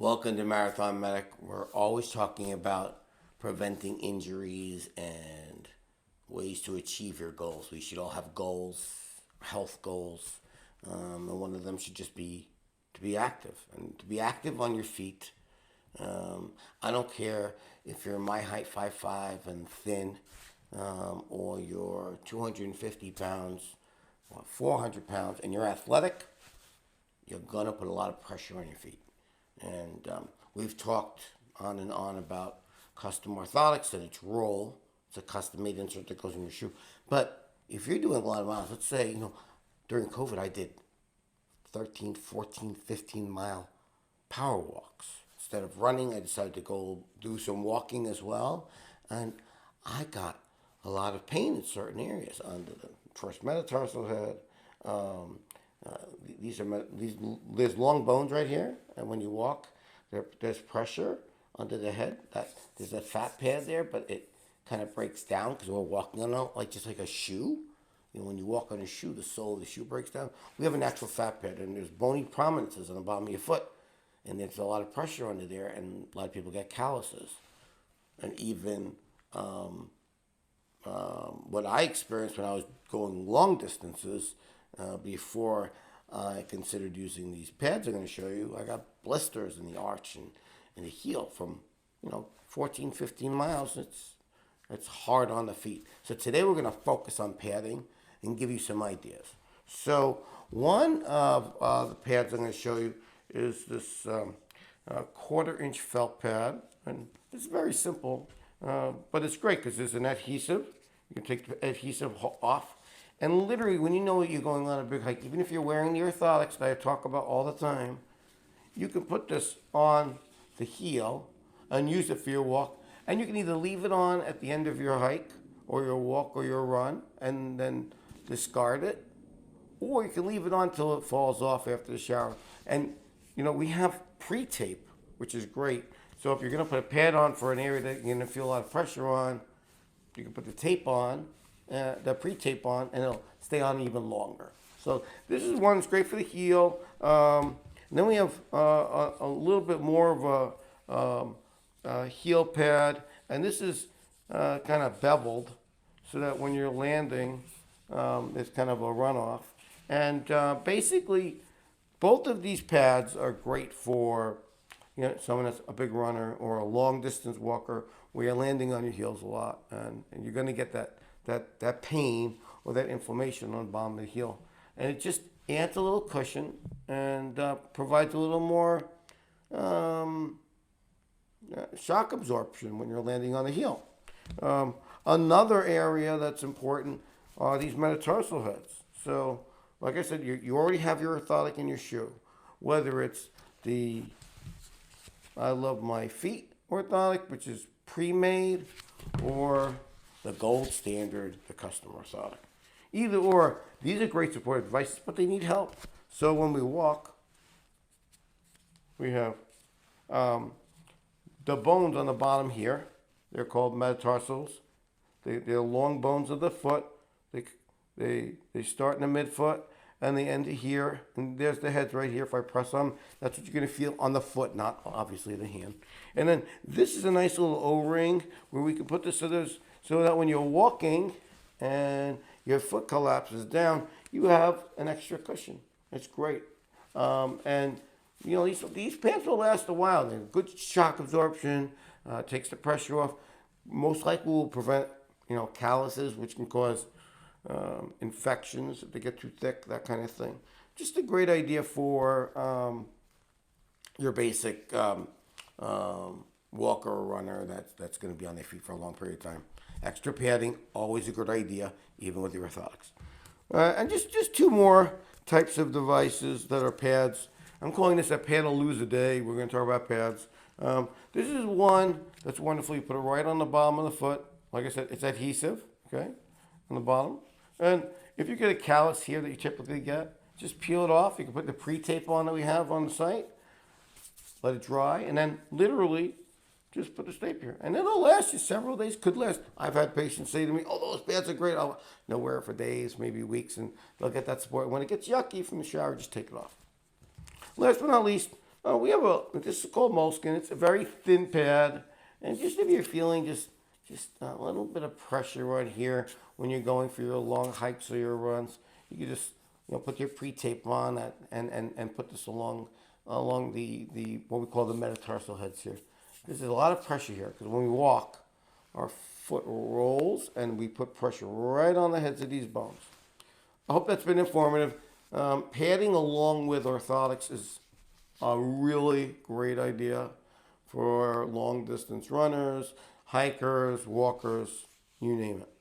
Welcome to Marathon Medic. We're always talking about preventing injuries and ways to achieve your goals. We should all have goals, health goals, and one of them should just be to be active and to be active on your feet. I don't care if you're my height, 5'5" and thin, or you're 250 pounds, or 400 pounds, and you're athletic. You're gonna put a lot of pressure on your feet. And we've talked on and on about custom orthotics and its role. It's a custom-made insert that goes in your shoe. But if you're doing a lot of miles, let's say, during COVID I did 13, 14, 15-mile power walks. Instead of running, I decided to go do some walking as well. And I got a lot of pain in certain areas under the first metatarsal head. There's long bones right here, and when you walk, there's pressure under the head. There's a fat pad there, but it kind of breaks down because we're walking on it just like a shoe. When you walk on a shoe, the sole of the shoe breaks down. We have a natural fat pad, and there's bony prominences on the bottom of your foot, and there's a lot of pressure under there, and a lot of people get calluses, and even what I experienced when I was going long distances. Before I considered using these pads I'm going to show you, I got blisters in the arch and in the heel from 14, 15 miles. It's hard on the feet. So today we're going to focus on padding and give you some ideas. So one of the pads I'm going to show you is this 1/4-inch felt pad, and it's very simple, but it's great because there's an adhesive. You can take the adhesive off. And literally, when you know you're going on a big hike, even if you're wearing the orthotics that I talk about all the time, you can put this on the heel and use it for your walk. And you can either leave it on at the end of your hike or your walk or your run and then discard it. Or you can leave it on till it falls off after the shower. And, we have pre-tape, which is great. So if you're going to put a pad on for an area that you're going to feel a lot of pressure on, you can put the tape on. The pre-tape on, and it'll stay on even longer. So this is one that's great for the heel. And then we have a little bit more of a heel pad, and this is kind of beveled so that when you're landing, it's kind of a runoff. And basically, both of these pads are great for someone that's a big runner or a long distance walker where you're landing on your heels a lot, and you're going to get that pain or that inflammation on the bottom of the heel. And it just adds a little cushion and provides a little more shock absorption when you're landing on the heel. Another area that's important are these metatarsal heads. So, like I said, you already have your orthotic in your shoe. Whether it's the I Love My Feet orthotic, which is pre-made, or the gold standard, the custom orthotic. Either or, these are great supportive devices, but they need help. So when we walk, we have the bones on the bottom here. They're called metatarsals. They're long bones of the foot. They start in the midfoot and they end here. And there's the heads right here. If I press them, that's what you're going to feel on the foot, not obviously the hand. And then this is a nice little O-ring where we can put this so that when you're walking and your foot collapses down, you have an extra cushion. It's great. And these pants will last a while. They're good shock absorption, takes the pressure off. Most likely will prevent calluses, which can cause infections if they get too thick, that kind of thing. Just a great idea for your basic walker or runner that's going to be on their feet for a long period of time. Extra padding, always a good idea, even with your orthotics. And just two more types of devices that are pads. I'm calling this a Pad-a-lose-a day. We're going to talk about pads. This is one that's wonderful. You put it right on the bottom of the foot. Like I said, it's adhesive, okay, on the bottom. And if you get a callus here that you typically get, just peel it off. You can put the pre-tape on that we have on the site. Let it dry, and then literally just put the tape here. And it'll last you several days, could last. I've had patients say to me, oh, those pads are great. I'll wear it for days, maybe weeks, and they'll get that support. When it gets yucky from the shower, just take it off. Last but not least, We have this is called Moleskine. It's a very thin pad, and just if you're feeling just a little bit of pressure right here when you're going for your long hikes or your runs, you can just put your pre-tape on that and put this along the what we call the metatarsal heads here. There's a lot of pressure here because when we walk, our foot rolls and we put pressure right on the heads of these bones. I hope that's been informative. Padding along with orthotics is a really great idea for long distance runners, hikers, walkers, you name it.